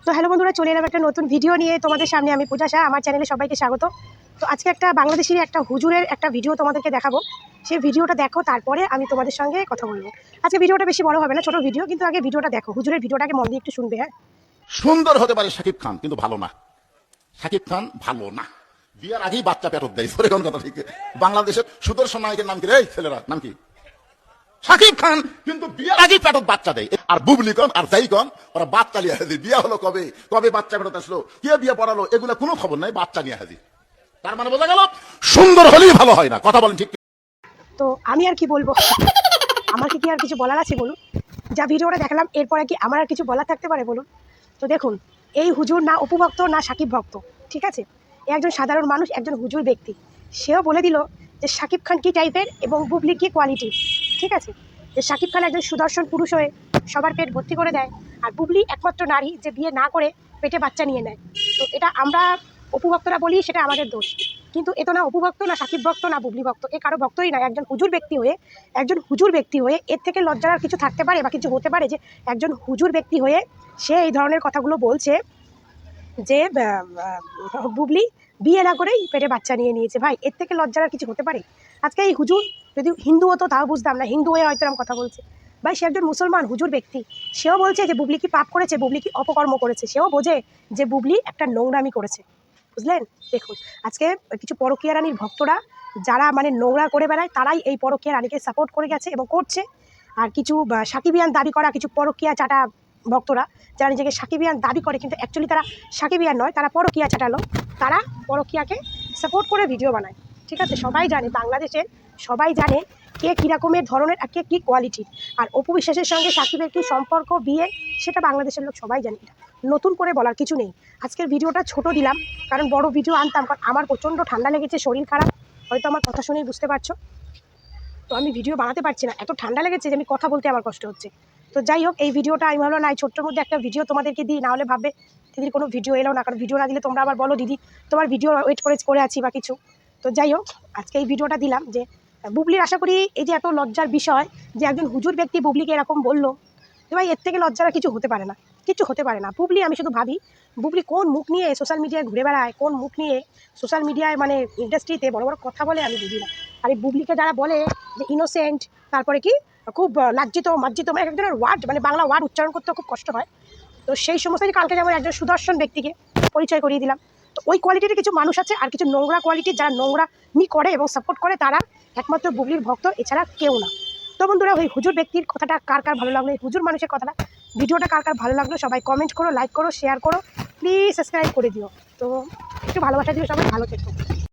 তো হ্যালো বন্ধুরা, চলে এলাম একটা নতুন ভিডিও নিয়ে তোমাদের সামনে। আমি পূজা শাহ, আমার চ্যানেলে সবাইকে স্বাগত। তো আজকে একটা বাংলাদেশের একটা হুজুরের একটা ভিডিও তোমাদেরকে দেখাবো। সেই ভিডিওটা দেখো, তারপরে আমি তোমাদের সঙ্গে কথা বলবো। আজকে ভিডিওটা বেশি বড় হবে না, ছোট ভিডিও, কিন্তু আগে ভিডিওটা দেখো, হুজুরের ভিডিওটাকে মন দিয়ে একটু শুনবে। হ্যাঁ, সুন্দর হতে পারে শাকিব খান, কিন্তু ভালো না। শাকিব খান ভালো না, বিয়ার আগেই বাচ্চা পেটত দেয়। সরে কোন কথা ঠিক। বাংলাদেশের সুদর্শন নায়কের নাম কি রে? এই ছেলেরা নাম কি? শাকিব খান, কিন্তু বিয়ার আগেই পেটত বাচ্চা দেয়। আর বুবলি কন আর যাই কন, ওরা বাচ্চা নিয়ে হাজির। বিয়া হলো কবে, কবে বাচ্চা পেটত আসলো, কে বিয়ে পড়ালো, এগুলা কোনো খবর নাই, বাচ্চা নিয়ে হাজির। তার মানে বোঝা গেল সুন্দর হলেই ভালো হয় না। কথা বলেন ঠিক? তো আমি আর কি বলবো, আমার কি আর কিছু বলার আছে বলুন? যা ভিডিওটা দেখালাম, এরপরে কি আমার আর কিছু বলার থাকতে পারে বলুন? তো দেখুন, এই হুজুর না অপু ভক্ত না সাকিব ভক্ত, ঠিক আছে? এ একজন সাধারণ মানুষ, একজন হুজুর ব্যক্তি। সেও বলে দিল যে সাকিব খান কী টাইপের এবং বুবলি কী কোয়ালিটি, ঠিক আছে? যে সাকিব খান একজন সুদর্শন পুরুষ হয়ে সবার পেট ভর্তি করে দেয়, আর বুবলি একমাত্র নারী যে বিয়ে না করে পেটে বাচ্চা নিয়ে নেয়। তো এটা আমরা অপু ভক্তরা বলি, সেটা আমাদের দোষ। কিন্তু এ তো না অপু ভক্ত, না সাকিব ভক্ত, না বুবলি ভক্ত, এ কারো ভক্তই না। একজন হুজুর ব্যক্তি হয়ে এর থেকে লজ্জার আর কিছু থাকতে পারে বা কিছু হতে পারে যে একজন হুজুর ব্যক্তি হয়ে সে এই ধরনের কথাগুলো বলছে যে বুবলি বিয়ে না করেই পেটে বাচ্চা নিয়ে নিয়েছে। ভাই, এর থেকে লজ্জার আর কিছু হতে পারে? আজকে এই হুজুর যদি হিন্দু হতো তাও বুঝতাম না, হিন্দু হয়ে হয়তো এরকম কথা বলছে। ভাই, সে একজন মুসলমান হুজুর ব্যক্তি। সেও বলছে যে বুবলি কি পাপ করেছে, বুবলি কি অপকর্ম করেছে। সেও বোঝে যে বুবলি একটা নোংরামি করেছে, বুঝলেন? দেখুন, আজকে কিছু পরকীয়া রানীর ভক্তরা যারা মানে নোংরা করে বেড়ায়, তারাই এই পরকীয়া রানীকে সাপোর্ট করে গেছে এবং করছে। আর কিছু সাকিবিয়ান দাবি করা কিছু পরকীয়া চাটা ভক্তরা, যারা নিজেকে সাকিবিয়ান দাবি করে কিন্তু অ্যাকচুয়ালি তারা সাকিবিয়ান নয়, তারা পরকীয়া চাটালো। তারা পরকীয়াকে সাপোর্ট করে ভিডিও বানায়, ঠিক আছে? সবাই জানে, বাংলাদেশের সবাই জানে কে কী রকমের ধরনের আর কে কী কোয়ালিটির। আর অপু বিশ্বাসের সঙ্গে সাকিবের কী সম্পর্ক, বিয়ে, সেটা বাংলাদেশের লোক সবাই জানে। এটা নতুন করে বলার কিছু নেই। আজকের ভিডিওটা ছোট দিলাম, কারণ বড় ভিডিও আনতাম, কারণ আমার প্রচণ্ড ঠান্ডা লেগেছে, শরীর খারাপ, হয়তো আমার কথা শুনেই বুঝতে পারছো। তো আমি ভিডিও বানাতে পারছি না, এত ঠান্ডা লেগেছে যে আমি কথা বলতে আমার কষ্ট হচ্ছে। তো যাই হোক, এই ভিডিওটা আমি ভাবলাম না, এই ছোট্টর মধ্যে একটা ভিডিও তোমাদেরকে দিই, নাহলে ভাববে দিদির কোনো ভিডিও এলো না। কারণ ভিডিও না দিলে তোমরা আবার বলো দিদি তোমার ভিডিও ওয়েট করে আছি বা কিছু। তো যাই হোক, আজকে এই ভিডিওটা দিলাম যে বুবলির, আশা করি এই যে এত লজ্জার বিষয় যে একজন হুজুর ব্যক্তি বুবলিকে এরকম বললো, যে ভাই এর থেকে লজ্জার কিছু হতে পারে না, কিছু হতে পারে না। বুবলি, আমি শুধু ভাবি বুবলি কোন মুখ নিয়ে সোশ্যাল মিডিয়ায় ঘুরে বেড়ায়, কোন মুখ নিয়ে সোশ্যাল মিডিয়ায় মানে ইন্ডাস্ট্রিতে বড় বড় কথা বলে, আমি বুঝি না। আর এই বুবলিকে যারা বলে যে ইনোসেন্ট, তারপরে কি খুব লাজ্জিত মার্জিত, মানে একজনের ওয়ার্ড, মানে বাংলা ওয়ার্ড উচ্চারণ করতে খুব কষ্ট হয়। তো সেই সমস্ত কালকে যেমন একজন সুদর্শন ব্যক্তিকে পরিচয় করিয়ে দিলাম, তো ওই কোয়ালিটির কিছু মানুষ আছে, আর কিছু নোংরা কোয়ালিটির যারা নোংরামি করে এবং সাপোর্ট করে, তারা একমাত্র বুবলির ভক্ত, এছাড়া কেউ না। তো বন্ধুরা, ওই হুজুর ব্যক্তির কথাটা কার কার ভালো লাগলো, এই হুজুর মানুষের কথাটা, ভিডিওটা কার কার ভালো লাগলো, সবাই কমেন্ট করো, লাইক করো, শেয়ার করো, প্লিজ সাবস্ক্রাইব করে দিও। তো একটু ভালোবাসা দিও, সবাই ভালো থেকো।